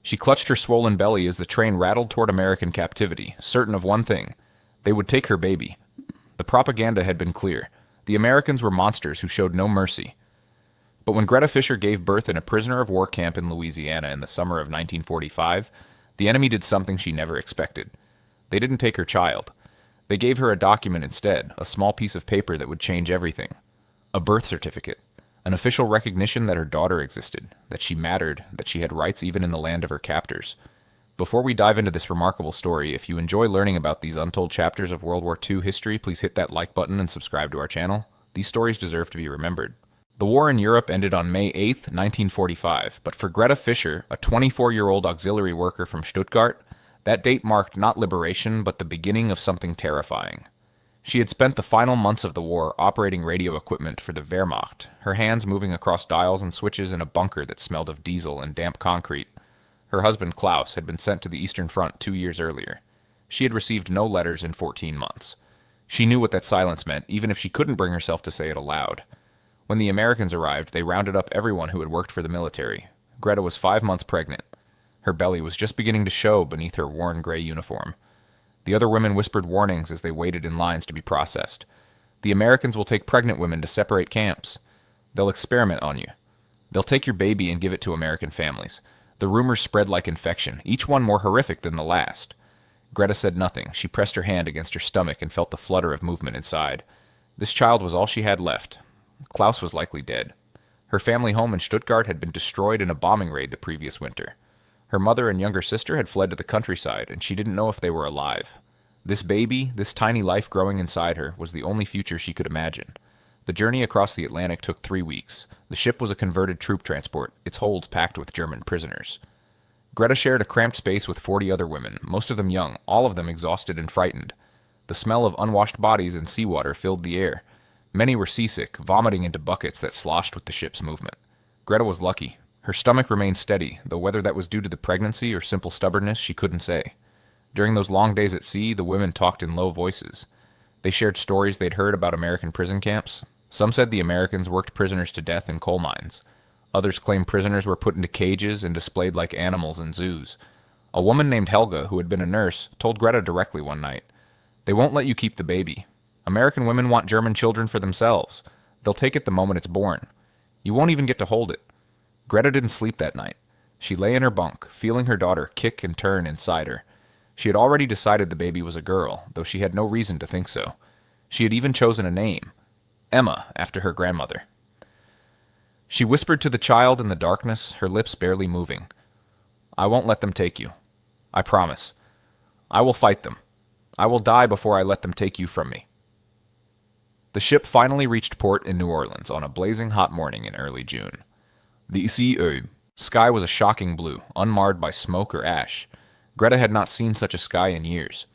She clutched her swollen belly as the train rattled toward American captivity, certain of one thing: they would take her baby. The propaganda had been clear. The Americans were monsters who showed no mercy. But when Greta Fisher gave birth in a prisoner of war camp in Louisiana in the summer of 1945, the enemy did something she never expected. They didn't take her child. They gave her a document instead, a small piece of paper that would change everything. A birth certificate. An official recognition that her daughter existed, that she mattered, that she had rights even in the land of her captors. Before we dive into this remarkable story, if you enjoy learning about these untold chapters of World War II history, please hit that like button and subscribe to our channel. These stories deserve to be remembered. The war in Europe ended on May 8, 1945, but for Greta Fisher, a 24-year-old auxiliary worker from Stuttgart, that date marked not liberation, but the beginning of something terrifying. She had spent the final months of the war operating radio equipment for the Wehrmacht, her hands moving across dials and switches in a bunker that smelled of diesel and damp concrete. Her husband, Klaus, had been sent to the Eastern Front 2 years earlier. She had received no letters in 14 months. She knew what that silence meant, even if she couldn't bring herself to say it aloud. When the Americans arrived, they rounded up everyone who had worked for the military. Greta was 5 months pregnant. Her belly was just beginning to show beneath her worn gray uniform. The other women whispered warnings as they waited in lines to be processed. The Americans will take pregnant women to separate camps. They'll experiment on you. They'll take your baby and give it to American families. The rumors spread like infection, each one more horrific than the last. Greta said nothing. She pressed her hand against her stomach and felt the flutter of movement inside. This child was all she had left. Klaus was likely dead. Her family home in Stuttgart had been destroyed in a bombing raid the previous winter. Her mother and younger sister had fled to the countryside, and she didn't know if they were alive. This baby, this tiny life growing inside her, was the only future she could imagine. The journey across the Atlantic took 3 weeks. The ship was a converted troop transport, its holds packed with German prisoners. Greta shared a cramped space with 40 other women, most of them young, all of them exhausted and frightened. The smell of unwashed bodies and seawater filled the air. Many were seasick, vomiting into buckets that sloshed with the ship's movement. Greta was lucky. Her stomach remained steady, though whether that was due to the pregnancy or simple stubbornness, she couldn't say. During those long days at sea, the women talked in low voices. They shared stories they'd heard about American prison camps. Some said the Americans worked prisoners to death in coal mines. Others claimed prisoners were put into cages and displayed like animals in zoos. A woman named Helga, who had been a nurse, told Greta directly one night, "They won't let you keep the baby. American women want German children for themselves. They'll take it the moment it's born. You won't even get to hold it." Greta didn't sleep that night. She lay in her bunk, feeling her daughter kick and turn inside her. She had already decided the baby was a girl, though she had no reason to think so. She had even chosen a name, Emma, after her grandmother. She whispered to the child in the darkness, her lips barely moving. "I won't let them take you. I promise. I will fight them. I will die before I let them take you from me." The ship finally reached port in New Orleans on a blazing hot morning in early June. The sky was a shocking blue, unmarred by smoke or ash. Greta had not seen such a sky in years.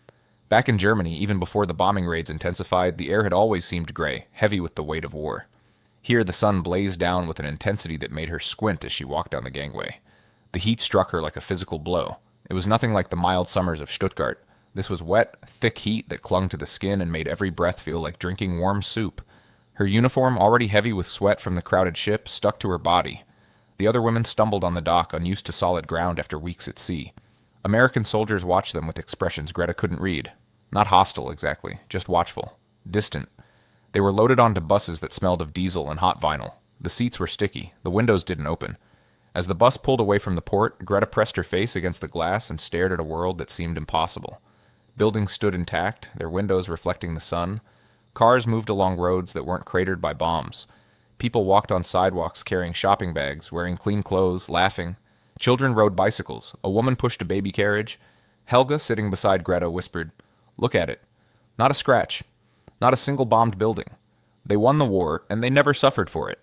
Back in Germany, even before the bombing raids intensified, the air had always seemed gray, heavy with the weight of war. Here the sun blazed down with an intensity that made her squint as she walked down the gangway. The heat struck her like a physical blow. It was nothing like the mild summers of Stuttgart. This was wet, thick heat that clung to the skin and made every breath feel like drinking warm soup. Her uniform, already heavy with sweat from the crowded ship, stuck to her body. The other women stumbled on the dock, unused to solid ground after weeks at sea. American soldiers watched them with expressions Greta couldn't read. Not hostile, exactly, just watchful. Distant. They were loaded onto buses that smelled of diesel and hot vinyl. The seats were sticky. The windows didn't open. As the bus pulled away from the port, Greta pressed her face against the glass and stared at a world that seemed impossible. Buildings stood intact, their windows reflecting the sun. Cars moved along roads that weren't cratered by bombs. People walked on sidewalks carrying shopping bags, wearing clean clothes, laughing. Children rode bicycles. A woman pushed a baby carriage. Helga, sitting beside Greta, whispered, "Look at it. Not a scratch. Not a single bombed building. They won the war, and they never suffered for it."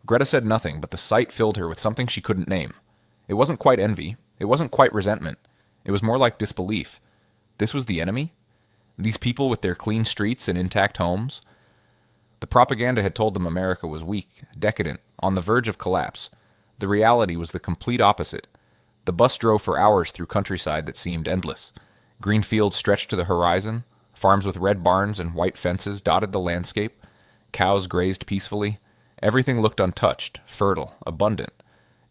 Greta said nothing, but the sight filled her with something she couldn't name. It wasn't quite envy. It wasn't quite resentment. It was more like disbelief. This was the enemy? These people with their clean streets and intact homes? The propaganda had told them America was weak, decadent, on the verge of collapse. The reality was the complete opposite. The bus drove for hours through countryside that seemed endless. Green fields stretched to the horizon. Farms with red barns and white fences dotted the landscape. Cows grazed peacefully. Everything looked untouched, fertile, abundant.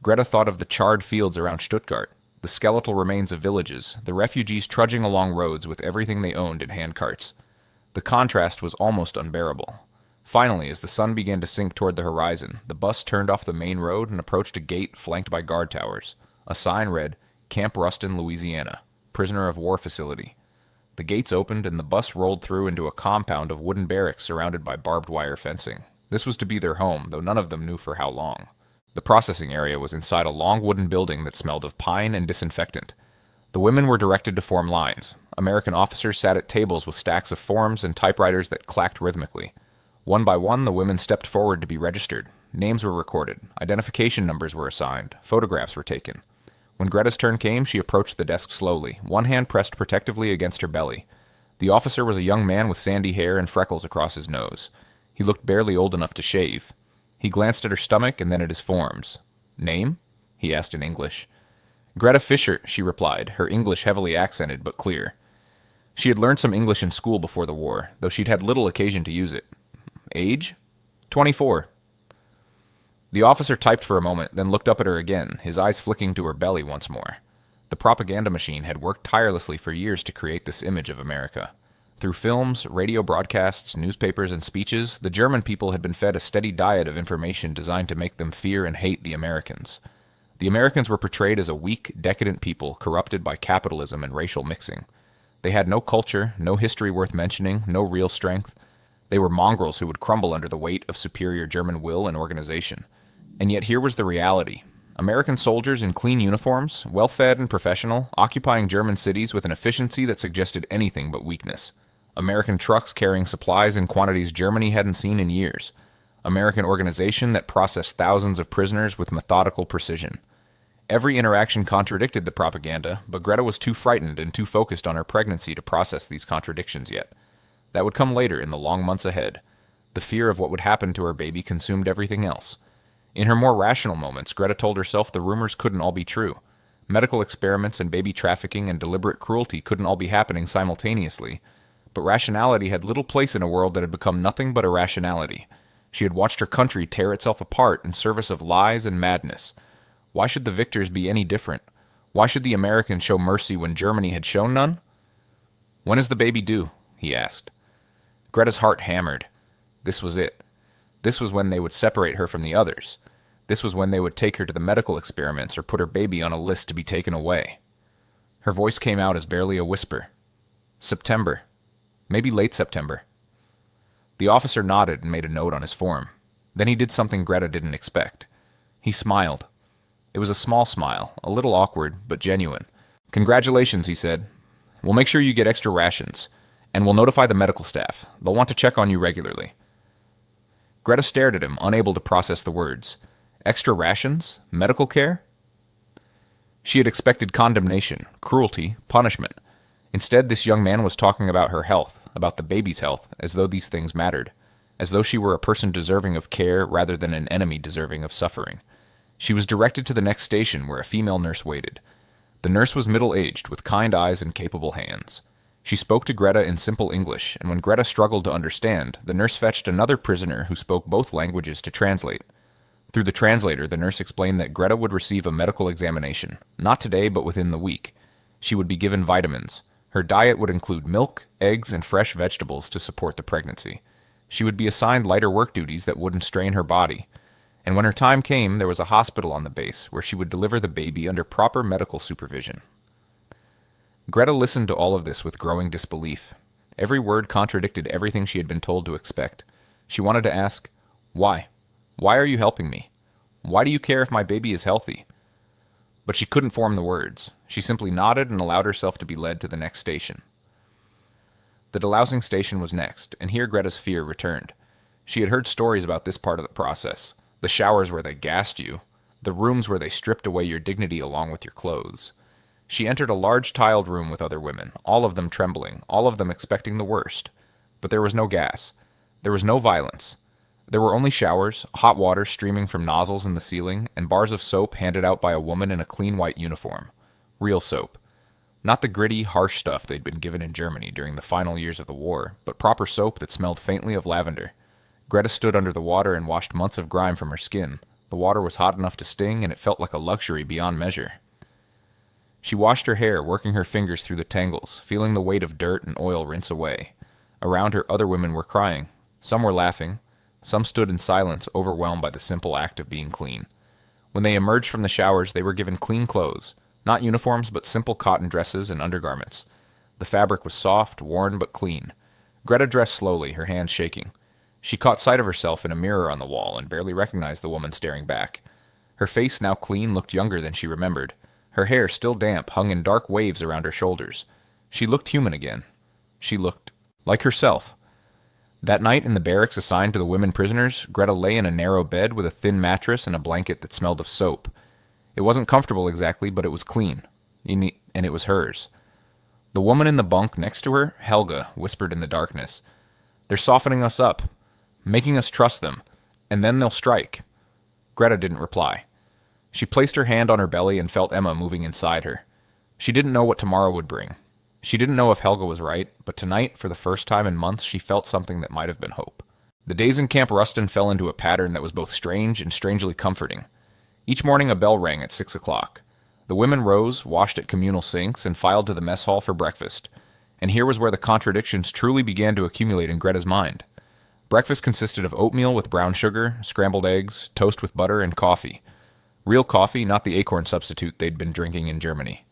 Greta thought of the charred fields around Stuttgart, the skeletal remains of villages, the refugees trudging along roads with everything they owned in handcarts. The contrast was almost unbearable. Finally, as the sun began to sink toward the horizon, the bus turned off the main road and approached a gate flanked by guard towers. A sign read, Camp Ruston, Louisiana, Prisoner of War Facility. The gates opened and the bus rolled through into a compound of wooden barracks surrounded by barbed wire fencing. This was to be their home, though none of them knew for how long. The processing area was inside a long wooden building that smelled of pine and disinfectant. The women were directed to form lines. American officers sat at tables with stacks of forms and typewriters that clacked rhythmically. One by one, the women stepped forward to be registered. Names were recorded. Identification numbers were assigned. Photographs were taken. When Greta's turn came, she approached the desk slowly, one hand pressed protectively against her belly. The officer was a young man with sandy hair and freckles across his nose. He looked barely old enough to shave. He glanced at her stomach and then at his forms. Name? He asked in English. Greta Fisher, she replied, her English heavily accented but clear. She had learned some English in school before the war, though she'd had little occasion to use it. Age? 24. The officer typed for a moment, then looked up at her again, his eyes flicking to her belly once more. The propaganda machine had worked tirelessly for years to create this image of America. Through films, radio broadcasts, newspapers, and speeches, the German people had been fed a steady diet of information designed to make them fear and hate the Americans. The Americans were portrayed as a weak, decadent people corrupted by capitalism and racial mixing. They had no culture, no history worth mentioning, no real strength. They were mongrels who would crumble under the weight of superior German will and organization. And yet here was the reality. American soldiers in clean uniforms, well-fed and professional, occupying German cities with an efficiency that suggested anything but weakness. American trucks carrying supplies in quantities Germany hadn't seen in years. American organization that processed thousands of prisoners with methodical precision. Every interaction contradicted the propaganda, but Greta was too frightened and too focused on her pregnancy to process these contradictions yet. That would come later in the long months ahead. The fear of what would happen to her baby consumed everything else. In her more rational moments, Greta told herself the rumors couldn't all be true. Medical experiments and baby trafficking and deliberate cruelty couldn't all be happening simultaneously. But rationality had little place in a world that had become nothing but irrationality. She had watched her country tear itself apart in service of lies and madness. Why should the victors be any different? Why should the Americans show mercy when Germany had shown none? When is the baby due? He asked. Greta's heart hammered. This was it. This was when they would separate her from the others. This was when they would take her to the medical experiments or put her baby on a list to be taken away. Her voice came out as barely a whisper. September. Maybe late September. The officer nodded and made a note on his form. Then he did something Greta didn't expect. He smiled. It was a small smile, a little awkward, but genuine. Congratulations, he said. We'll make sure you get extra rations, and we'll notify the medical staff. They'll want to check on you regularly. Greta stared at him, unable to process the words. Extra rations? Medical care? She had expected condemnation, cruelty, punishment. Instead, this young man was talking about her health, about the baby's health, as though these things mattered, as though she were a person deserving of care rather than an enemy deserving of suffering. She was directed to the next station where a female nurse waited. The nurse was middle-aged, with kind eyes and capable hands. She spoke to Greta in simple English, and when Greta struggled to understand, the nurse fetched another prisoner who spoke both languages to translate. Through the translator, the nurse explained that Greta would receive a medical examination, not today but within the week. She would be given vitamins. Her diet would include milk, eggs, and fresh vegetables to support the pregnancy. She would be assigned lighter work duties that wouldn't strain her body. And when her time came, there was a hospital on the base where she would deliver the baby under proper medical supervision. Greta listened to all of this with growing disbelief. Every word contradicted everything she had been told to expect. She wanted to ask, why? Why are you helping me? Why do you care if my baby is healthy? But she couldn't form the words. She simply nodded and allowed herself to be led to the next station. The delousing station was next, and here Greta's fear returned. She had heard stories about this part of the process. The showers where they gassed you. The rooms where they stripped away your dignity along with your clothes. She entered a large tiled room with other women, all of them trembling, all of them expecting the worst. But there was no gas. There was no violence. There were only showers, hot water streaming from nozzles in the ceiling, and bars of soap handed out by a woman in a clean white uniform. Real soap. Not the gritty, harsh stuff they'd been given in Germany during the final years of the war, but proper soap that smelled faintly of lavender. Greta stood under the water and washed months of grime from her skin, The water was hot enough to sting, and it felt like a luxury beyond measure. She washed her hair, working her fingers through the tangles, feeling the weight of dirt and oil rinse away. Around her, other women were crying. Some were laughing. Some stood in silence, overwhelmed by the simple act of being clean. When they emerged from the showers, they were given clean clothes. Not uniforms, but simple cotton dresses and undergarments. The fabric was soft, worn, but clean. Greta dressed slowly, her hands shaking. She caught sight of herself in a mirror on the wall and barely recognized the woman staring back. Her face, now clean, looked younger than she remembered. Her hair, still damp, hung in dark waves around her shoulders. She looked human again. She looked like herself. That night in the barracks assigned to the women prisoners, Greta lay in a narrow bed with a thin mattress and a blanket that smelled of soap. It wasn't comfortable exactly, but it was clean, and it was hers. The woman in the bunk next to her, Helga, whispered in the darkness, "They're softening us up, making us trust them, and then they'll strike." Greta didn't reply. She placed her hand on her belly and felt Emma moving inside her. She didn't know what tomorrow would bring. She didn't know if Helga was right, but tonight, for the first time in months, she felt something that might have been hope. The days in Camp Ruston fell into a pattern that was both strange and strangely comforting. Each morning a bell rang at 6 o'clock. The women rose, washed at communal sinks, and filed to the mess hall for breakfast. And here was where the contradictions truly began to accumulate in Greta's mind. Breakfast consisted of oatmeal with brown sugar, scrambled eggs, toast with butter, and coffee. Real coffee, not the acorn substitute they'd been drinking in Germany.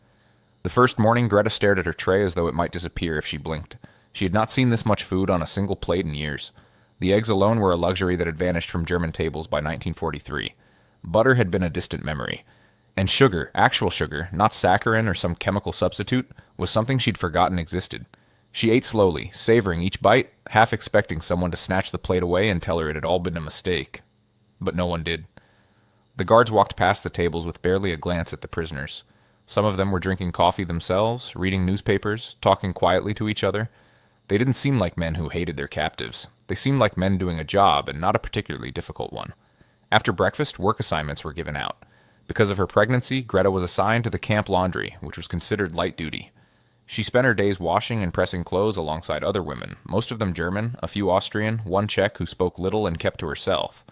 The first morning, Greta stared at her tray as though it might disappear if she blinked. She had not seen this much food on a single plate in years. The eggs alone were a luxury that had vanished from German tables by 1943. Butter had been a distant memory. And sugar, actual sugar, not saccharin or some chemical substitute, was something she'd forgotten existed. She ate slowly, savoring each bite, half expecting someone to snatch the plate away and tell her it had all been a mistake. But no one did. The guards walked past the tables with barely a glance at the prisoners. Some of them were drinking coffee themselves, reading newspapers, talking quietly to each other. They didn't seem like men who hated their captives. They seemed like men doing a job, and not a particularly difficult one. After breakfast, work assignments were given out. Because of her pregnancy, Greta was assigned to the camp laundry, which was considered light duty. She spent her days washing and pressing clothes alongside other women, most of them German, a few Austrian, one Czech who spoke little and kept to herself.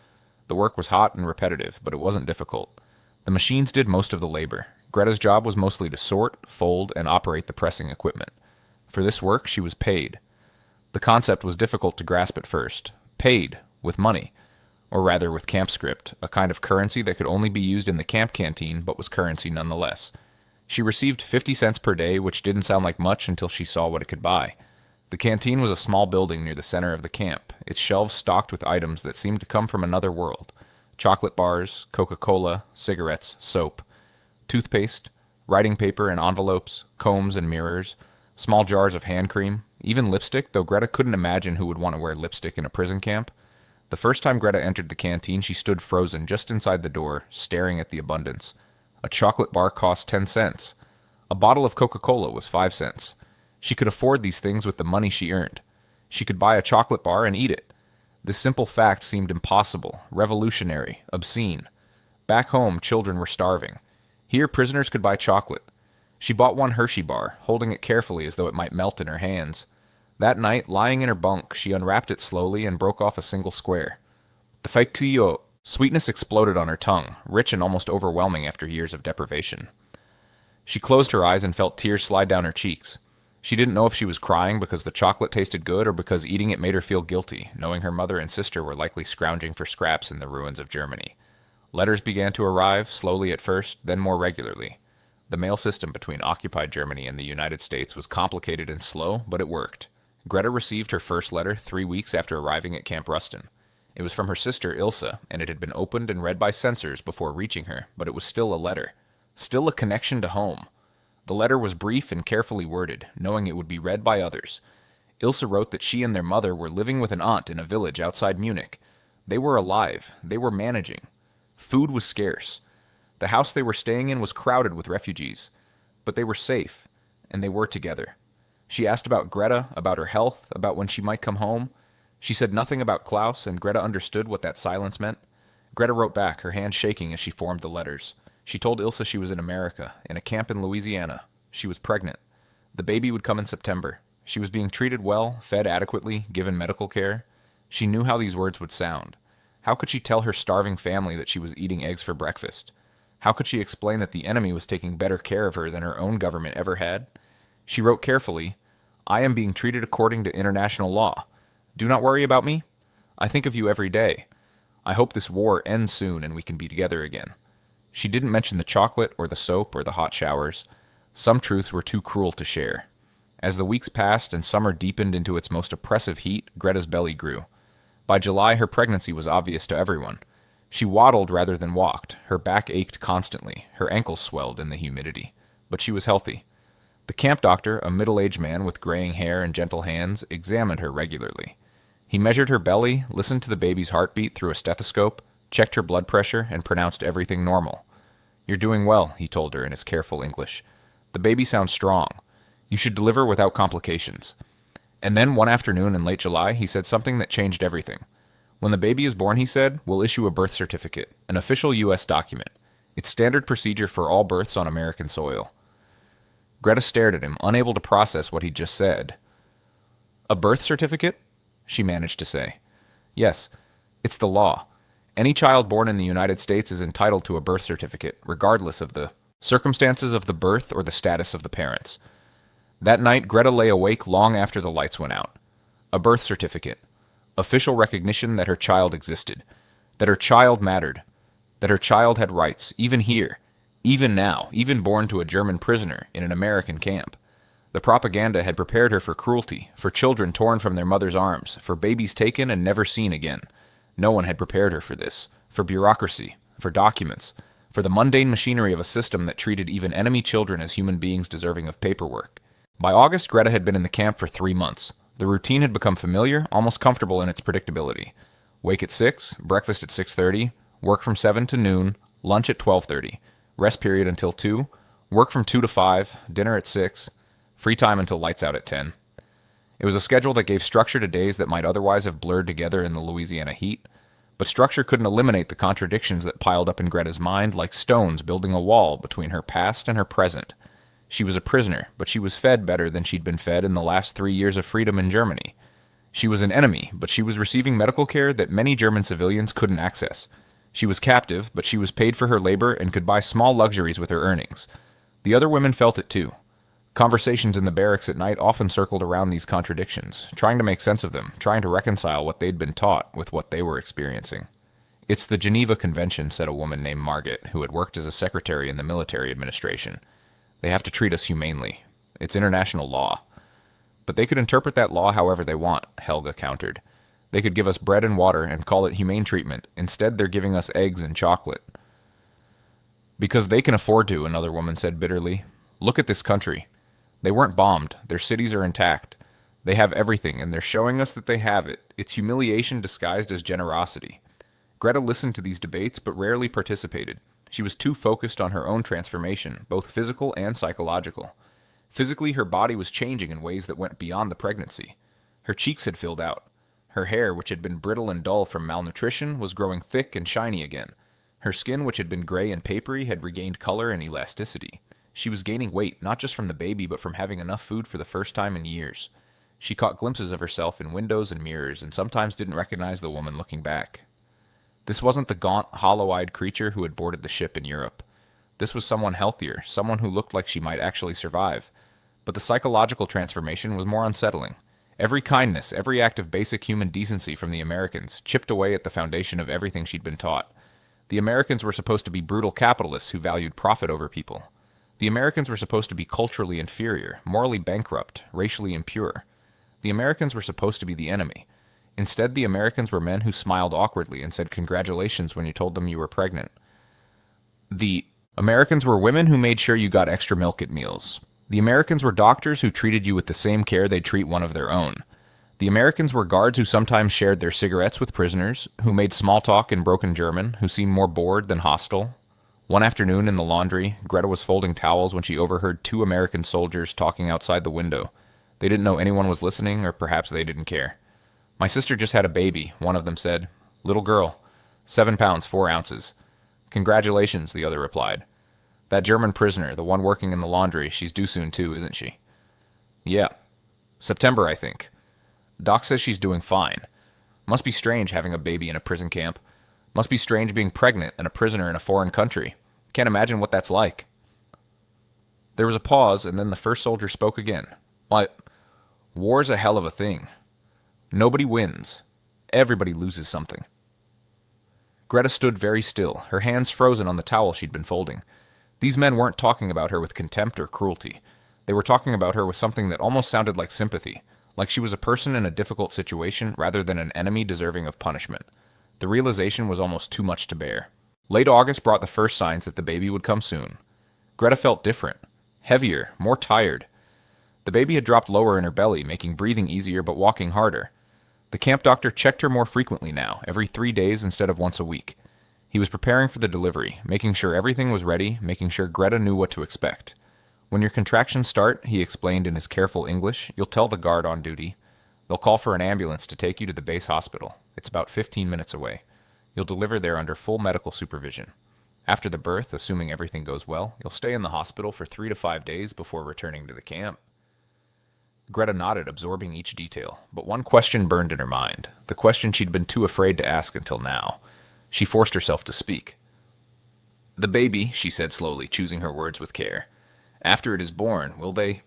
The work was hot and repetitive, but it wasn't difficult. The machines did most of the labor. Greta's job was mostly to sort, fold, and operate the pressing equipment. For this work, she was paid. The concept was difficult to grasp at first. Paid, with money. Or rather with camp script, a kind of currency that could only be used in the camp canteen, but was currency nonetheless. She received 50 cents per day, which didn't sound like much until she saw what it could buy. The canteen was a small building near the center of the camp, its shelves stocked with items that seemed to come from another world. Chocolate bars, Coca-Cola, cigarettes, soap, toothpaste, writing paper and envelopes, combs and mirrors, small jars of hand cream, even lipstick, though Greta couldn't imagine who would want to wear lipstick in a prison camp. The first time Greta entered the canteen, she stood frozen just inside the door, staring at the abundance. A chocolate bar cost 10 cents. A bottle of Coca-Cola was 5 cents. She could afford these things with the money she earned. She could buy a chocolate bar and eat it. This simple fact seemed impossible, revolutionary, obscene. Back home, children were starving. Here, prisoners could buy chocolate. She bought one Hershey bar, holding it carefully as though it might melt in her hands. That night, lying in her bunk, she unwrapped it slowly and broke off a single square. The faikuyo, sweetness exploded on her tongue, rich and almost overwhelming after years of deprivation. She closed her eyes and felt tears slide down her cheeks. She didn't know if she was crying because the chocolate tasted good or because eating it made her feel guilty, knowing her mother and sister were likely scrounging for scraps in the ruins of Germany. Letters began to arrive, slowly at first, then more regularly. The mail system between occupied Germany and the United States was complicated and slow, but it worked. Greta received her first letter 3 weeks after arriving at Camp Ruston. It was from her sister Ilse, and it had been opened and read by censors before reaching her, but it was still a letter. Still a connection to home. The letter was brief and carefully worded, knowing it would be read by others. Ilse wrote that she and their mother were living with an aunt in a village outside Munich. They were alive. They were managing. Food was scarce. The house they were staying in was crowded with refugees. But they were safe, and they were together. She asked about Greta, about her health, about when she might come home. She said nothing about Klaus, and Greta understood what that silence meant. Greta wrote back, her hand shaking as she formed the letters. She told Ilse she was in America, in a camp in Louisiana. She was pregnant. The baby would come in September. She was being treated well, fed adequately, given medical care. She knew how these words would sound. How could she tell her starving family that she was eating eggs for breakfast? How could she explain that the enemy was taking better care of her than her own government ever had? She wrote carefully, "I am being treated according to international law. Do not worry about me. I think of you every day. I hope this war ends soon and we can be together again." She didn't mention the chocolate or the soap or the hot showers. Some truths were too cruel to share. As the weeks passed and summer deepened into its most oppressive heat, Greta's belly grew. By July, her pregnancy was obvious to everyone. She waddled rather than walked. Her back ached constantly. Her ankles swelled in the humidity. But she was healthy. The camp doctor, a middle-aged man with graying hair and gentle hands, examined her regularly. He measured her belly, listened to the baby's heartbeat through a stethoscope, checked her blood pressure, and pronounced everything normal. "You're doing well," he told her in his careful English. "The baby sounds strong. You should deliver without complications." And then one afternoon in late July, he said something that changed everything. "When the baby is born," he said, "we'll issue a birth certificate, an official U.S. document. It's standard procedure for all births on American soil." Greta stared at him, unable to process what he'd just said. "A birth certificate?" she managed to say. "Yes, it's the law. Any child born in the United States is entitled to a birth certificate, regardless of the circumstances of the birth or the status of the parents." That night, Greta lay awake long after the lights went out. A birth certificate. Official recognition that her child existed. That her child mattered. That her child had rights, even here. Even now, even born to a German prisoner in an American camp. The propaganda had prepared her for cruelty, for children torn from their mother's arms, for babies taken and never seen again. No one had prepared her for this, for bureaucracy, for documents, for the mundane machinery of a system that treated even enemy children as human beings deserving of paperwork. By August, Greta had been in the camp for 3 months. The routine had become familiar, almost comfortable in its predictability. Wake at 6, breakfast at 6:30, work from 7 to noon, lunch at 12:30, rest period until 2, work from 2 to 5, dinner at 6, free time until lights out at 10. It was a schedule that gave structure to days that might otherwise have blurred together in the Louisiana heat, but structure couldn't eliminate the contradictions that piled up in Greta's mind like stones building a wall between her past and her present. She was a prisoner, but she was fed better than she'd been fed in the last 3 years of freedom in Germany. She was an enemy, but she was receiving medical care that many German civilians couldn't access. She was captive, but she was paid for her labor and could buy small luxuries with her earnings. The other women felt it too. Conversations in the barracks at night often circled around these contradictions, trying to make sense of them, trying to reconcile what they'd been taught with what they were experiencing. "It's the Geneva Convention," said a woman named Margaret, who had worked as a secretary in the military administration. "They have to treat us humanely. It's international law." "But they could interpret that law however they want," Helga countered. "They could give us bread and water and call it humane treatment. Instead, they're giving us eggs and chocolate." "Because they can afford to," another woman said bitterly. "Look at this country. They weren't bombed. Their cities are intact. They have everything, and they're showing us that they have it. It's humiliation disguised as generosity." Greta listened to these debates, but rarely participated. She was too focused on her own transformation, both physical and psychological. Physically, her body was changing in ways that went beyond the pregnancy. Her cheeks had filled out. Her hair, which had been brittle and dull from malnutrition, was growing thick and shiny again. Her skin, which had been gray and papery, had regained color and elasticity. She was gaining weight, not just from the baby, but from having enough food for the first time in years. She caught glimpses of herself in windows and mirrors, and sometimes didn't recognize the woman looking back. This wasn't the gaunt, hollow-eyed creature who had boarded the ship in Europe. This was someone healthier, someone who looked like she might actually survive. But the psychological transformation was more unsettling. Every kindness, every act of basic human decency from the Americans chipped away at the foundation of everything she'd been taught. The Americans were supposed to be brutal capitalists who valued profit over people. The Americans were supposed to be culturally inferior, morally bankrupt, racially impure. The Americans were supposed to be the enemy. Instead, the Americans were men who smiled awkwardly and said congratulations when you told them you were pregnant. The Americans were women who made sure you got extra milk at meals. The Americans were doctors who treated you with the same care they'd treat one of their own. The Americans were guards who sometimes shared their cigarettes with prisoners, who made small talk in broken German, who seemed more bored than hostile. One afternoon in the laundry, Greta was folding towels when she overheard 2 American soldiers talking outside the window. They didn't know anyone was listening, or perhaps they didn't care. "My sister just had a baby," one of them said. "Little girl. 7 pounds, 4 ounces. "Congratulations," the other replied. "That German prisoner, the one working in the laundry, she's due soon too, isn't she?" "Yeah. September, I think. Doc says she's doing fine. Must be strange having a baby in a prison camp. Must be strange being pregnant and a prisoner in a foreign country. Can't imagine what that's like. There was a pause, and then the first soldier spoke again. Why, war's a hell of a thing. Nobody wins. Everybody loses something. Greta stood very still, her hands frozen on the towel she'd been folding. These men weren't talking about her with contempt or cruelty. They were talking about her with something that almost sounded like sympathy, like she was a person in a difficult situation rather than an enemy deserving of punishment. The realization was almost too much to bear. Late August brought the first signs that the baby would come soon. Greta felt different, heavier, more tired. The baby had dropped lower in her belly, making breathing easier but walking harder. The camp doctor checked her more frequently now, every 3 days instead of once a week. He was preparing for the delivery, making sure everything was ready, making sure Greta knew what to expect. When your contractions start, he explained in his careful English, you'll tell the guard on duty. They'll call for an ambulance to take you to the base hospital. It's about 15 minutes away. You'll deliver there under full medical supervision. After the birth, assuming everything goes well, you'll stay in the hospital for 3 to 5 days before returning to the camp. Greta nodded, absorbing each detail, but one question burned in her mind, the question she'd been too afraid to ask until now. She forced herself to speak. The baby, she said slowly, choosing her words with care. After it is born, will I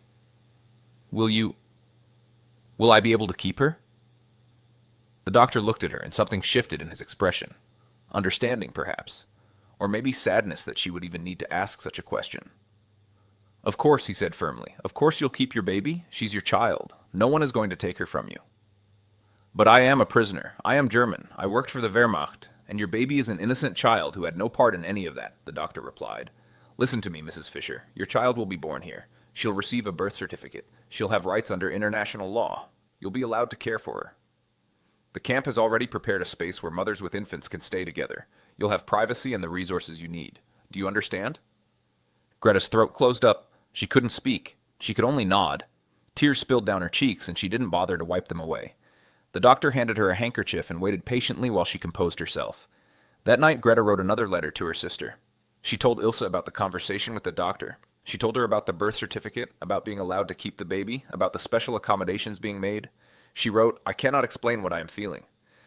be able to keep her? The doctor looked at her, and something shifted in his expression. Understanding, perhaps. Or maybe sadness that she would even need to ask such a question. Of course, he said firmly. Of course you'll keep your baby. She's your child. No one is going to take her from you. But I am a prisoner. I am German. I worked for the Wehrmacht, and your baby is an innocent child who had no part in any of that, the doctor replied. Listen to me, Mrs. Fisher. Your child will be born here. She'll receive a birth certificate. She'll have rights under international law. You'll be allowed to care for her. The camp has already prepared a space where mothers with infants can stay together. You'll have privacy and the resources you need. Do you understand? Greta's throat closed up. She couldn't speak. She could only nod. Tears spilled down her cheeks, and she didn't bother to wipe them away. The doctor handed her a handkerchief and waited patiently while she composed herself. That night, Greta wrote another letter to her sister. She told Ilse about the conversation with the doctor. She told her about the birth certificate, about being allowed to keep the baby, about the special accommodations being made. She wrote, I cannot explain what I am feeling.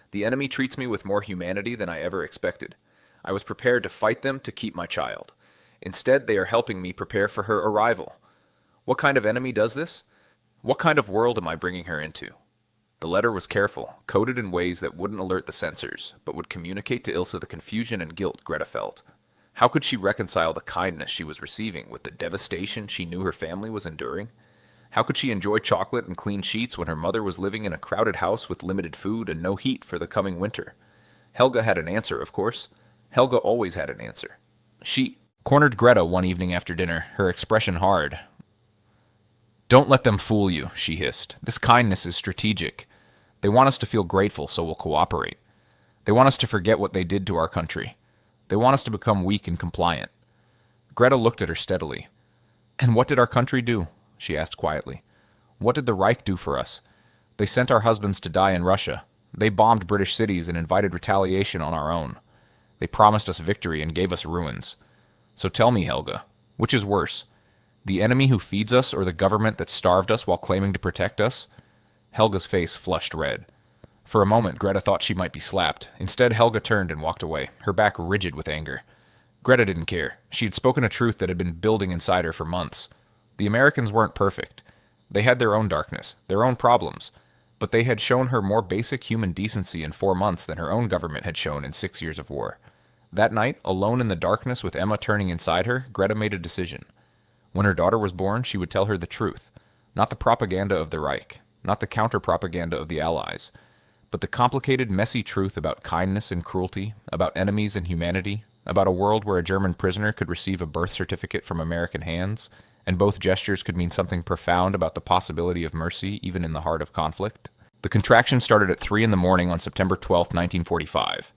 The enemy treats me with more humanity than I ever expected. I was prepared to fight them to keep my child. Instead, they are helping me prepare for her arrival. What kind of enemy does this? What kind of world am I bringing her into? The letter was careful, coded in ways that wouldn't alert the censors, but would communicate to Ilse the confusion and guilt Greta felt. How could she reconcile the kindness she was receiving with the devastation she knew her family was enduring? How could she enjoy chocolate and clean sheets when her mother was living in a crowded house with limited food and no heat for the coming winter? Helga had an answer, of course. Helga always had an answer. She cornered Greta one evening after dinner, her expression hard. Don't let them fool you, she hissed. This kindness is strategic. They want us to feel grateful, so we'll cooperate. They want us to forget what they did to our country. They want us to become weak and compliant. Greta looked at her steadily. And what did our country do? She asked quietly. What did the Reich do for us? They sent our husbands to die in Russia. They bombed British cities and invited retaliation on our own. They promised us victory and gave us ruins. So tell me, Helga, which is worse? The enemy who feeds us or the government that starved us while claiming to protect us? Helga's face flushed red. For a moment, Greta thought she might be slapped. Instead, Helga turned and walked away, her back rigid with anger. Greta didn't care. She had spoken a truth that had been building inside her for months. The Americans weren't perfect. They had their own darkness, their own problems, but they had shown her more basic human decency in 4 months than her own government had shown in 6 years of war. That night, alone in the darkness with Emma turning inside her, Greta made a decision. When her daughter was born, she would tell her the truth, not the propaganda of the Reich, not the counter-propaganda of the Allies, but the complicated, messy truth about kindness and cruelty, about enemies and humanity, about a world where a German prisoner could receive a birth certificate from American hands, and both gestures could mean something profound about the possibility of mercy even in the heart of conflict. The contraction started at 3 in the morning on September 12, 1945.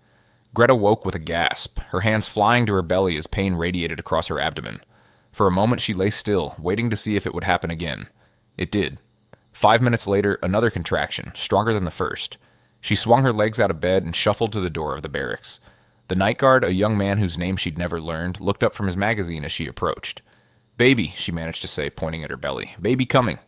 Greta woke with a gasp, her hands flying to her belly as pain radiated across her abdomen. For a moment she lay still, waiting to see if it would happen again. It did. 5 minutes later, another contraction, stronger than the first. She swung her legs out of bed and shuffled to the door of the barracks. The night guard, a young man whose name she'd never learned, looked up from his magazine as she approached. Baby, she managed to say, pointing at her belly. Baby coming.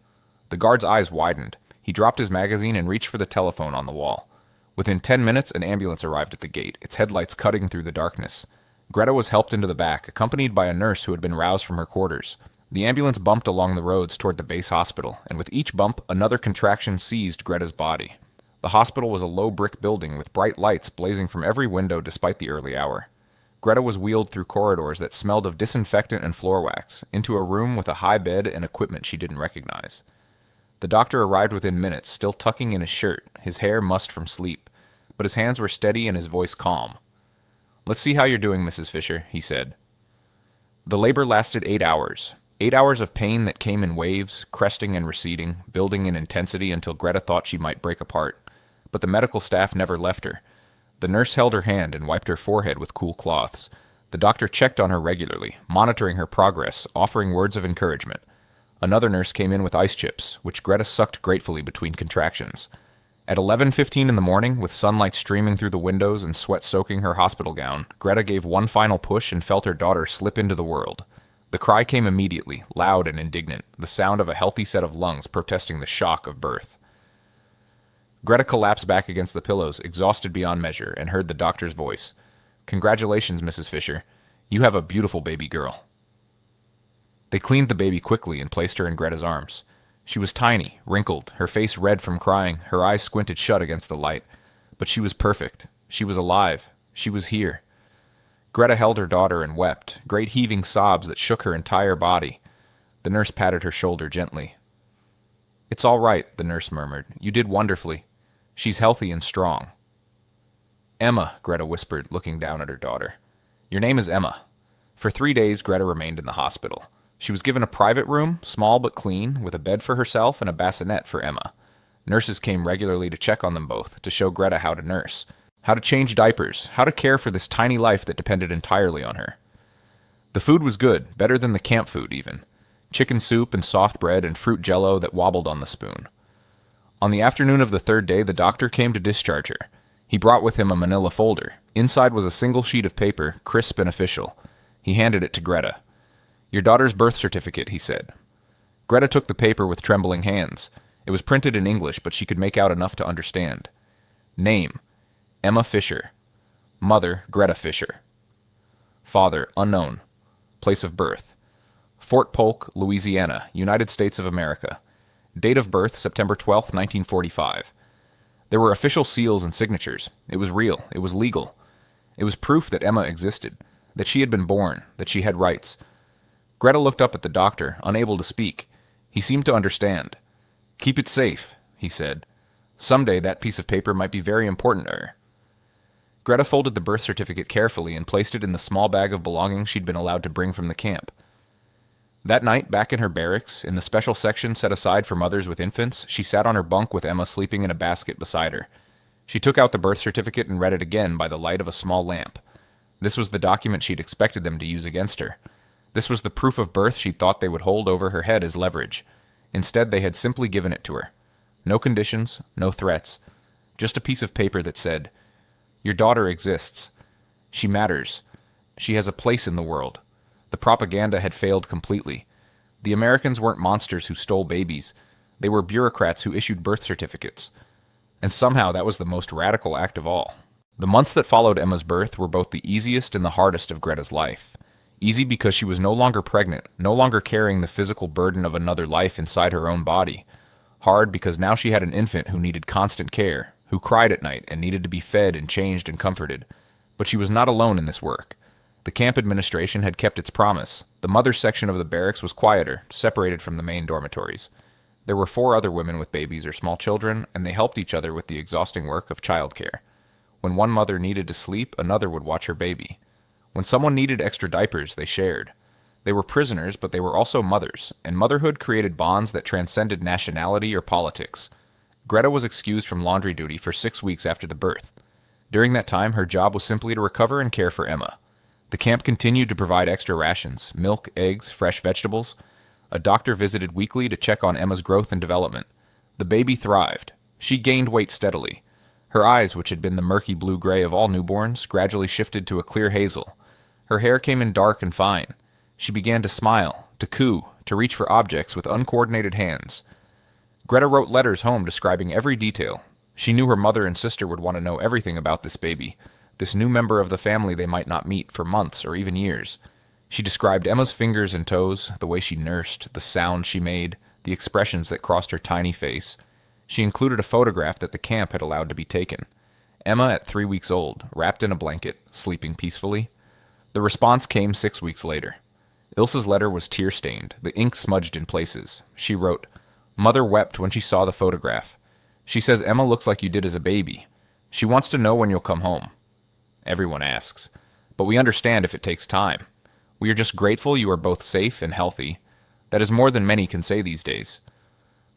The guard's eyes widened. He dropped his magazine and reached for the telephone on the wall. Within 10 minutes, an ambulance arrived at the gate, its headlights cutting through the darkness. Greta was helped into the back, accompanied by a nurse who had been roused from her quarters. The ambulance bumped along the roads toward the base hospital, and with each bump, another contraction seized Greta's body. The hospital was a low brick building with bright lights blazing from every window despite the early hour. Greta was wheeled through corridors that smelled of disinfectant and floor wax, into a room with a high bed and equipment she didn't recognize. The doctor arrived within minutes, still tucking in his shirt, his hair mussed from sleep, but his hands were steady and his voice calm. "Let's see how you're doing, Mrs. Fisher," he said. The labor lasted 8 hours. 8 hours of pain that came in waves, cresting and receding, building in intensity until Greta thought she might break apart. But the medical staff never left her. The nurse held her hand and wiped her forehead with cool cloths. The doctor checked on her regularly, monitoring her progress, offering words of encouragement. Another nurse came in with ice chips, which Greta sucked gratefully between contractions. At 11:15 in the morning, with sunlight streaming through the windows and sweat soaking her hospital gown, Greta gave one final push and felt her daughter slip into the world. The cry came immediately, loud and indignant, the sound of a healthy set of lungs protesting the shock of birth. Greta collapsed back against the pillows, exhausted beyond measure, and heard the doctor's voice. "Congratulations, Mrs. Fisher. You have a beautiful baby girl." They cleaned the baby quickly and placed her in Greta's arms. She was tiny, wrinkled, her face red from crying, her eyes squinted shut against the light. But she was perfect. She was alive. She was here. Greta held her daughter and wept, great heaving sobs that shook her entire body. The nurse patted her shoulder gently. "It's all right," the nurse murmured. "You did wonderfully. She's healthy and strong." "Emma," Greta whispered, looking down at her daughter. "Your name is Emma." For 3 days, Greta remained in the hospital. She was given a private room, small but clean, with a bed for herself and a bassinet for Emma. Nurses came regularly to check on them both, to show Greta how to nurse, how to change diapers, how to care for this tiny life that depended entirely on her. The food was good, better than the camp food even. Chicken soup and soft bread and fruit jello that wobbled on the spoon. On the afternoon of the 3rd day, the doctor came to discharge her. He brought with him a manila folder. Inside was a single sheet of paper, crisp and official. He handed it to Greta. "Your daughter's birth certificate," he said. Greta took the paper with trembling hands. It was printed in English, but she could make out enough to understand. Name: Emma Fisher. Mother: Greta Fisher. Father: unknown. Place of birth: Fort Polk, Louisiana, United States of America. Date of birth: September 12, 1945. There were official seals and signatures. It was real. It was legal. It was proof that Emma existed, that she had been born, that she had rights. Greta looked up at the doctor, unable to speak. He seemed to understand. "Keep it safe," he said. "Someday that piece of paper might be very important to her." Greta folded the birth certificate carefully and placed it in the small bag of belongings she'd been allowed to bring from the camp. That night, back in her barracks, in the special section set aside for mothers with infants, she sat on her bunk with Emma sleeping in a basket beside her. She took out the birth certificate and read it again by the light of a small lamp. This was the document she'd expected them to use against her. This was the proof of birth she thought they would hold over her head as leverage. Instead, they had simply given it to her. No conditions, no threats. Just a piece of paper that said, "Your daughter exists. She matters. She has a place in the world." The propaganda had failed completely. The Americans weren't monsters who stole babies. They were bureaucrats who issued birth certificates. And somehow that was the most radical act of all. The months that followed Emma's birth were both the easiest and the hardest of Greta's life. Easy because she was no longer pregnant, no longer carrying the physical burden of another life inside her own body. Hard because now she had an infant who needed constant care, who cried at night and needed to be fed and changed and comforted. But she was not alone in this work. The camp administration had kept its promise. The mother's section of the barracks was quieter, separated from the main dormitories. There were 4 other women with babies or small children, and they helped each other with the exhausting work of childcare. When one mother needed to sleep, another would watch her baby. When someone needed extra diapers, they shared. They were prisoners, but they were also mothers, and motherhood created bonds that transcended nationality or politics. Greta was excused from laundry duty for 6 weeks after the birth. During that time, her job was simply to recover and care for Emma. The camp continued to provide extra rations, milk, eggs, fresh vegetables. A doctor visited weekly to check on Emma's growth and development. The baby thrived. She gained weight steadily. Her eyes, which had been the murky blue-gray of all newborns, gradually shifted to a clear hazel. Her hair came in dark and fine. She began to smile, to coo, to reach for objects with uncoordinated hands. Greta wrote letters home describing every detail. She knew her mother and sister would want to know everything about this baby, this new member of the family they might not meet for months or even years. She described Emma's fingers and toes, the way she nursed, the sounds she made, the expressions that crossed her tiny face. She included a photograph that the camp had allowed to be taken. Emma at 3 weeks old, wrapped in a blanket, sleeping peacefully. The response came 6 weeks later. Ilse's letter was tear-stained, the ink smudged in places. She wrote, "Mother wept when she saw the photograph. She says Emma looks like you did as a baby. She wants to know when you'll come home." Everyone asks. But we understand if it takes time. We are just grateful you are both safe and healthy. That is more than many can say these days.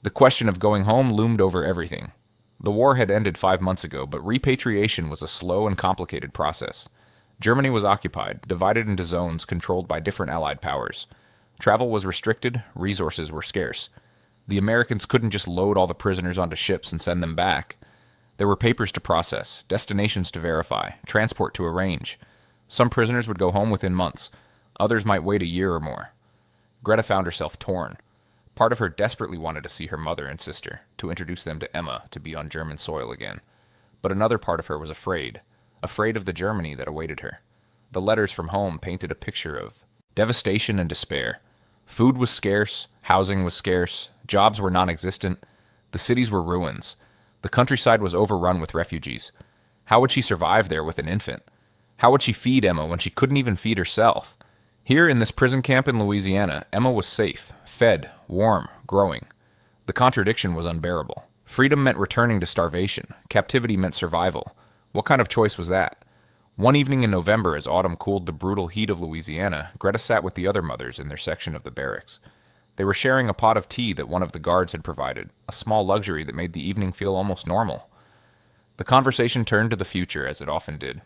The question of going home loomed over everything. The war had ended 5 months ago, but repatriation was a slow and complicated process. Germany was occupied, divided into zones controlled by different Allied powers. Travel was restricted, resources were scarce. The Americans couldn't just load all the prisoners onto ships and send them back. There were papers to process, destinations to verify, transport to arrange. Some prisoners would go home within months. Others might wait a year or more. Greta found herself torn. Part of her desperately wanted to see her mother and sister, to introduce them to Emma, to be on German soil again. But another part of her was afraid of the Germany that awaited her. The letters from home painted a picture of devastation and despair. Food was scarce, housing was scarce, jobs were non-existent, the cities were ruins. The countryside was overrun with refugees. How would she survive there with an infant? How would she feed Emma when she couldn't even feed herself? Here in this prison camp in Louisiana, Emma was safe, fed, warm, growing. The contradiction was unbearable. Freedom meant returning to starvation. Captivity meant survival. What kind of choice was that? One evening in November, as autumn cooled the brutal heat of Louisiana, Greta sat with the other mothers in their section of the barracks. They were sharing a pot of tea that one of the guards had provided, a small luxury that made the evening feel almost normal. The conversation turned to the future, as it often did.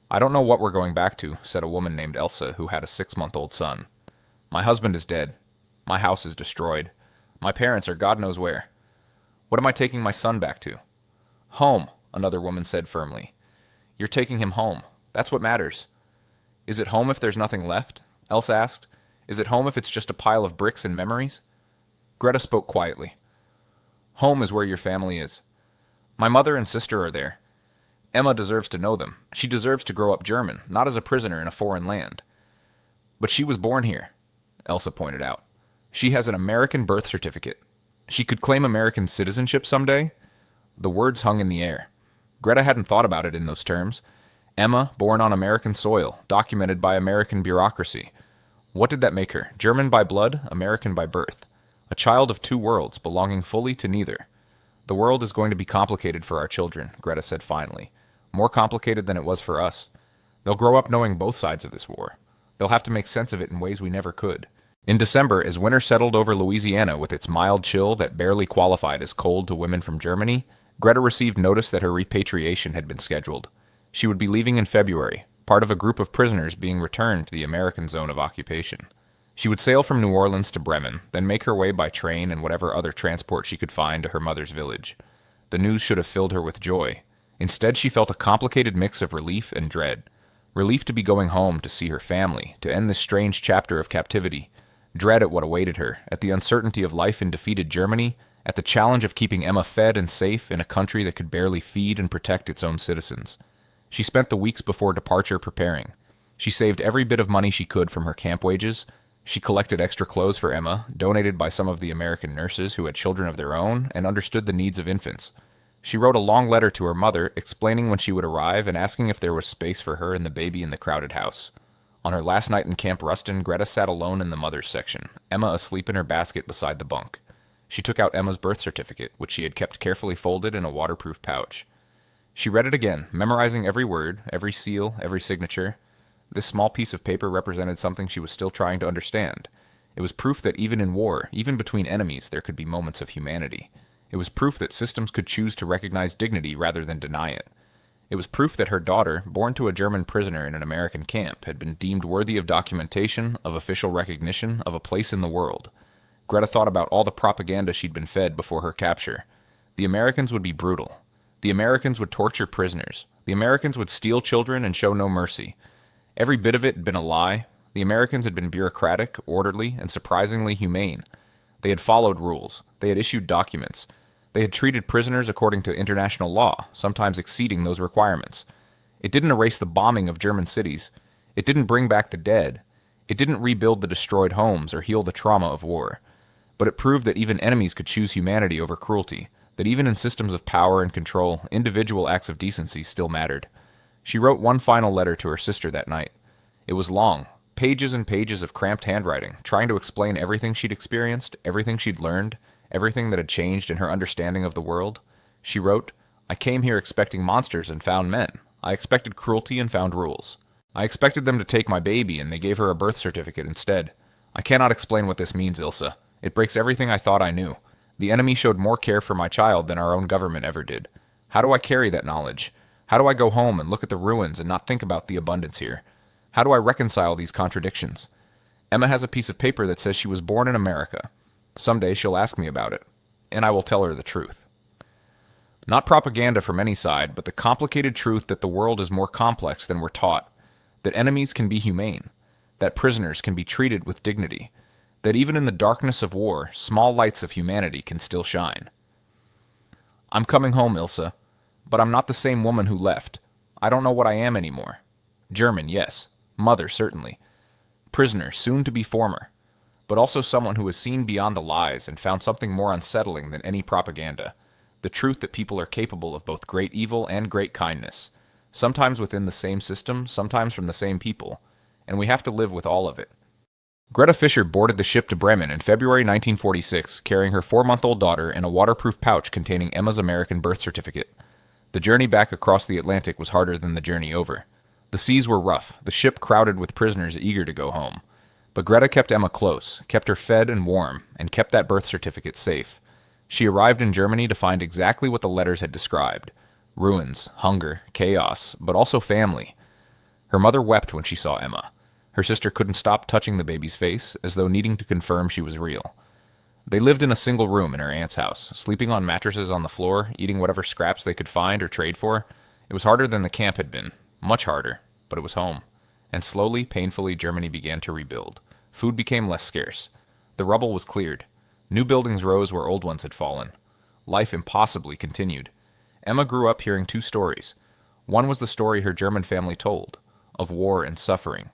"I don't know what we're going back to," said a woman named Elsa, who had a 6-month-old son. "My husband is dead. My house is destroyed. My parents are God knows where. What am I taking my son back to?" "Home," another woman said firmly. "You're taking him home. That's what matters." "Is it home if there's nothing left?" Elsa asked. "Is it home if it's just a pile of bricks and memories?" Greta spoke quietly. "Home is where your family is. My mother and sister are there. Emma deserves to know them. She deserves to grow up German, not as a prisoner in a foreign land." "But she was born here," Elsa pointed out. "She has an American birth certificate. She could claim American citizenship someday." The words hung in the air. Greta hadn't thought about it in those terms. Emma, born on American soil, documented by American bureaucracy. What did that make her? German by blood, American by birth. A child of two worlds, belonging fully to neither. "The world is going to be complicated for our children," Greta said finally. "More complicated than it was for us. They'll grow up knowing both sides of this war. They'll have to make sense of it in ways we never could." In December, as winter settled over Louisiana with its mild chill that barely qualified as cold to women from Germany, Greta received notice that her repatriation had been scheduled. She would be leaving in February, part of a group of prisoners being returned to the American zone of occupation. She would sail from New Orleans to Bremen, then make her way by train and whatever other transport she could find to her mother's village. The news should have filled her with joy. Instead, she felt a complicated mix of relief and dread. Relief to be going home to see her family, to end this strange chapter of captivity. Dread at what awaited her, at the uncertainty of life in defeated Germany, at the challenge of keeping Emma fed and safe in a country that could barely feed and protect its own citizens. She spent the weeks before departure preparing. She saved every bit of money she could from her camp wages. She collected extra clothes for Emma, donated by some of the American nurses who had children of their own and understood the needs of infants. She wrote a long letter to her mother, explaining when she would arrive and asking if there was space for her and the baby in the crowded house. On her last night in Camp Ruston, Greta sat alone in the mother's section, Emma asleep in her basket beside the bunk. She took out Emma's birth certificate, which she had kept carefully folded in a waterproof pouch. She read it again, memorizing every word, every seal, every signature. This small piece of paper represented something she was still trying to understand. It was proof that even in war, even between enemies, there could be moments of humanity. It was proof that systems could choose to recognize dignity rather than deny it. It was proof that her daughter, born to a German prisoner in an American camp, had been deemed worthy of documentation, of official recognition, of a place in the world. Greta thought about all the propaganda she'd been fed before her capture. The Americans would be brutal. The Americans would torture prisoners. The Americans would steal children and show no mercy. Every bit of it had been a lie. The Americans had been bureaucratic, orderly, and surprisingly humane. They had followed rules. They had issued documents. They had treated prisoners according to international law, sometimes exceeding those requirements. It didn't erase the bombing of German cities. It didn't bring back the dead. It didn't rebuild the destroyed homes or heal the trauma of war. But it proved that even enemies could choose humanity over cruelty, that even in systems of power and control, individual acts of decency still mattered. She wrote one final letter to her sister that night. It was long, pages and pages of cramped handwriting, trying to explain everything she'd experienced, everything she'd learned, everything that had changed in her understanding of the world. She wrote, "I came here expecting monsters and found men. I expected cruelty and found rules. I expected them to take my baby and they gave her a birth certificate instead. I cannot explain what this means, Ilsa. It breaks everything I thought I knew. The enemy showed more care for my child than our own government ever did. How do I carry that knowledge? How do I go home and look at the ruins and not think about the abundance here? How do I reconcile these contradictions? Emma has a piece of paper that says she was born in America. Someday she'll ask me about it, and I will tell her the truth." Not propaganda from any side, but the complicated truth that the world is more complex than we're taught, that enemies can be humane, that prisoners can be treated with dignity, that even in the darkness of war, small lights of humanity can still shine. "I'm coming home, Ilsa, but I'm not the same woman who left. I don't know what I am anymore. German, yes. Mother, certainly. Prisoner, soon to be former. But also someone who has seen beyond the lies and found something more unsettling than any propaganda. The truth that people are capable of both great evil and great kindness. Sometimes within the same system, sometimes from the same people. And we have to live with all of it." Greta Fischer boarded the ship to Bremen in February 1946, carrying her 4-month-old daughter in a waterproof pouch containing Emma's American birth certificate. The journey back across the Atlantic was harder than the journey over. The seas were rough, the ship crowded with prisoners eager to go home. But Greta kept Emma close, kept her fed and warm, and kept that birth certificate safe. She arrived in Germany to find exactly what the letters had described: ruins, hunger, chaos, but also family. Her mother wept when she saw Emma. Her sister couldn't stop touching the baby's face, as though needing to confirm she was real. They lived in a single room in her aunt's house, sleeping on mattresses on the floor, eating whatever scraps they could find or trade for. It was harder than the camp had been, much harder, but it was home. And slowly, painfully, Germany began to rebuild. Food became less scarce. The rubble was cleared. New buildings rose where old ones had fallen. Life impossibly continued. Emma grew up hearing two stories. One was the story her German family told, of war and suffering,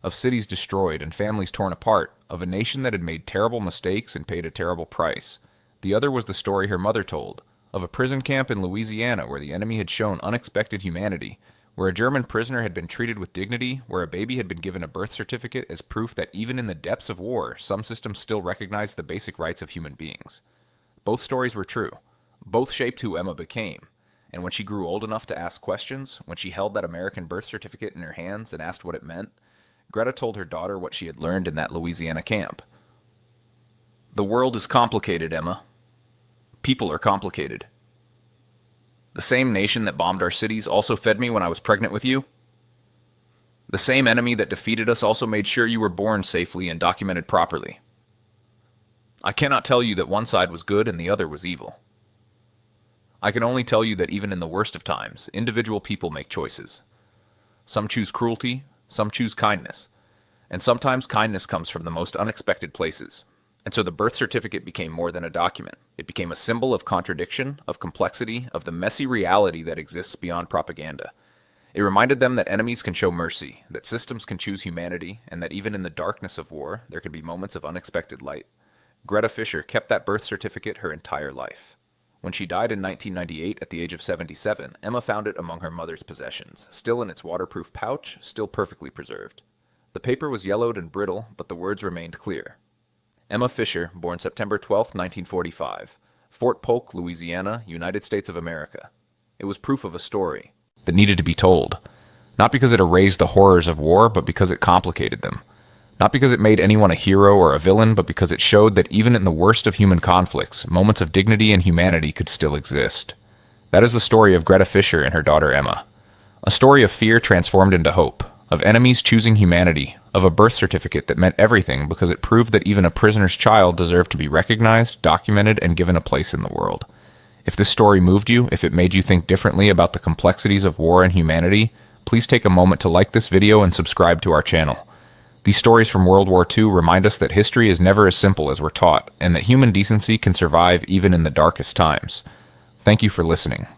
of cities destroyed and families torn apart, of a nation that had made terrible mistakes and paid a terrible price. The other was the story her mother told, of a prison camp in Louisiana where the enemy had shown unexpected humanity, where a German prisoner had been treated with dignity, where a baby had been given a birth certificate as proof that even in the depths of war, some systems still recognized the basic rights of human beings. Both stories were true. Both shaped who Emma became. And when she grew old enough to ask questions, when she held that American birth certificate in her hands and asked what it meant, Greta told her daughter what she had learned in that Louisiana camp. "The world is complicated, Emma. People are complicated. The same nation that bombed our cities also fed me when I was pregnant with you. The same enemy that defeated us also made sure you were born safely and documented properly. I cannot tell you that one side was good and the other was evil. I can only tell you that even in the worst of times, individual people make choices. Some choose cruelty, some choose kindness, and sometimes kindness comes from the most unexpected places. And so the birth certificate became more than a document. It became a symbol of contradiction, of complexity, of the messy reality that exists beyond propaganda. It reminded them that enemies can show mercy, that systems can choose humanity, and that even in the darkness of war, there can be moments of unexpected light. Greta Fischer kept that birth certificate her entire life. When she died in 1998 at the age of 77, Emma found it among her mother's possessions, still in its waterproof pouch, still perfectly preserved. The paper was yellowed and brittle, but the words remained clear. Emma Fischer, born September 12, 1945, Fort Polk, Louisiana, United States of America. It was proof of a story that needed to be told, not because it erased the horrors of war, but because it complicated them. Not because it made anyone a hero or a villain, but because it showed that even in the worst of human conflicts, moments of dignity and humanity could still exist. That is the story of Greta Fischer and her daughter Emma. A story of fear transformed into hope, of enemies choosing humanity, of a birth certificate that meant everything because it proved that even a prisoner's child deserved to be recognized, documented, and given a place in the world. If this story moved you, if it made you think differently about the complexities of war and humanity, please take a moment to like this video and subscribe to our channel. These stories from World War II remind us that history is never as simple as we're taught, and that human decency can survive even in the darkest times. Thank you for listening.